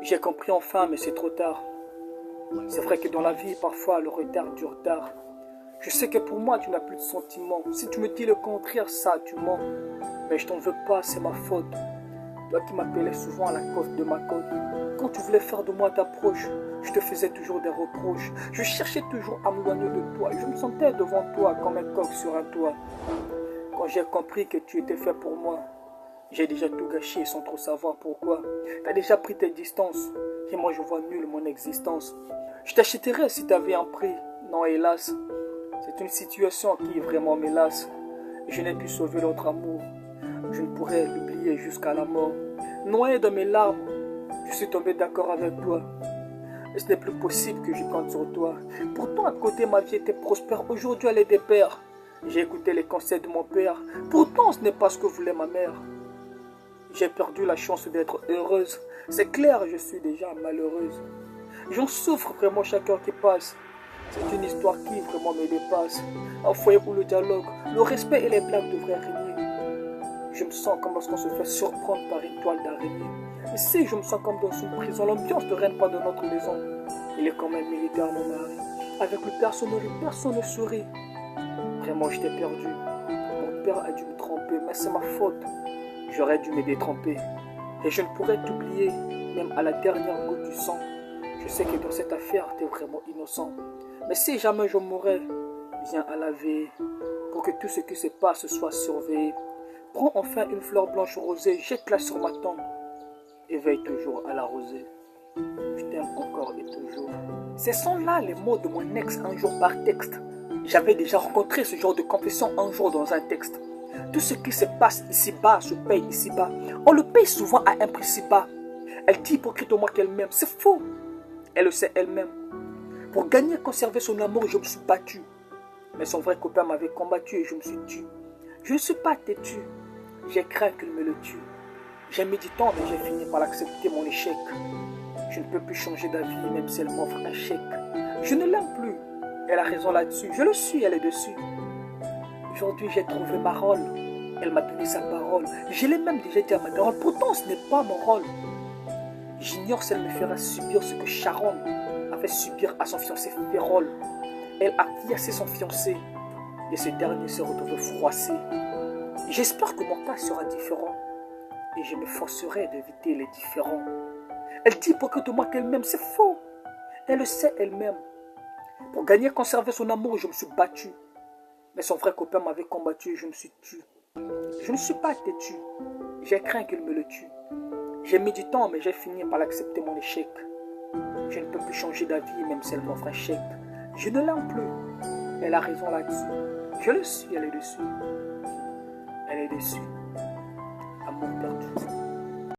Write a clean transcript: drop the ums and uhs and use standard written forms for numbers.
J'ai compris enfin, mais c'est trop tard. C'est vrai que dans la vie, parfois, le retard du retard. Je sais que pour moi, tu n'as plus de sentiments. Si tu me dis le contraire, ça, tu mens. Mais je t'en veux pas, c'est ma faute. Toi qui m'appelais souvent à la côte de ma côte. Quand tu voulais faire de moi ta proche, je te faisais toujours des reproches. Je cherchais toujours à m'éloigner de toi. Je me sentais devant toi comme un coq sur un toit. Quand j'ai compris que tu étais fait pour moi, j'ai déjà tout gâché sans trop savoir pourquoi. T'as déjà pris tes distances et moi je vois nul mon existence. Je t'achèterais si t'avais un prix. Non, hélas, c'est une situation qui vraiment m'hélas. Je n'ai pu sauver l'autre amour. Je ne pourrais l'oublier jusqu'à la mort. Noyé dans mes larmes, je suis tombé d'accord avec toi. Et ce n'est plus possible que je compte sur toi. Pourtant, à côté, ma vie était prospère. Aujourd'hui, elle est des pères. J'ai écouté les conseils de mon père. Pourtant, ce n'est pas ce que voulait ma mère. J'ai perdu la chance d'être heureuse. C'est clair, je suis déjà malheureuse. J'en souffre vraiment chaque heure qui passe. C'est une histoire qui vraiment me dépasse. Un foyer où le dialogue, le respect et les blagues devraient régner. Je me sens comme lorsqu'on se fait surprendre par une toile d'araignée. Ici, je me sens comme dans une prison. L'ambiance ne règne pas dans notre maison. Il est quand même militaire, mon mari. Avec le personnel, personne ne sourit. Vraiment, je t'ai perdu. Mon père a dû me tromper, mais c'est ma faute. J'aurais dû me détromper. Et je ne pourrais t'oublier, même à la dernière goutte du sang. Je sais que dans cette affaire, tu es vraiment innocent. Mais si jamais je mourrais, viens à la veille, pour que tout ce qui se passe soit surveillé. Prends enfin une fleur blanche rosée, jette-la sur ma tombe, et veille toujours à la rosée. Je t'aime encore et toujours. Ce sont là les mots de mon ex un jour par texte. J'avais déjà rencontré ce genre de confession un jour dans un texte. Tout ce qui se passe ici-bas se paye ici-bas. On le paye souvent à un prix si bas. Elle dit hypocritement qu'elle m'aime. C'est faux. Elle le sait elle-même. Pour gagner, conserver son amour, je me suis battu. Mais son vrai copain m'avait combattu et je me suis tué. Je ne suis pas têtu. J'ai craint qu'il me le tue. J'ai mis du temps, mais j'ai fini par accepter mon échec. Je ne peux plus changer d'avis, même si elle m'offre un chèque. Je ne l'aime plus. Elle a raison là-dessus. Je le suis, elle est dessus. Aujourd'hui, j'ai trouvé ma rôle. Elle m'a donné sa parole. Je l'ai même déjà dit à ma daronne. Pourtant, ce n'est pas mon rôle. J'ignore si elle me fera subir ce que Sharon a fait subir à son fiancé Férol. Elle a fiancé son fiancé. Et ce dernier se retrouve froissé. J'espère que mon cas sera différent. Et je me forcerai d'éviter les différends. Elle dit pour que de moi qu'elle m'aime. C'est faux. Elle le sait elle-même. Pour gagner, conserver son amour, je me suis battu. Mais son vrai copain m'avait combattu et je me suis tué. Je ne suis pas têtu. J'ai craint qu'il me le tue. J'ai mis du temps, mais j'ai fini par accepter mon échec. Je ne peux plus changer d'avis, même si elle m'offre un chèque. Je ne l'aime plus. Elle a raison là-dessus. Je le suis, elle est dessus. Elle est dessus. Amour perdu.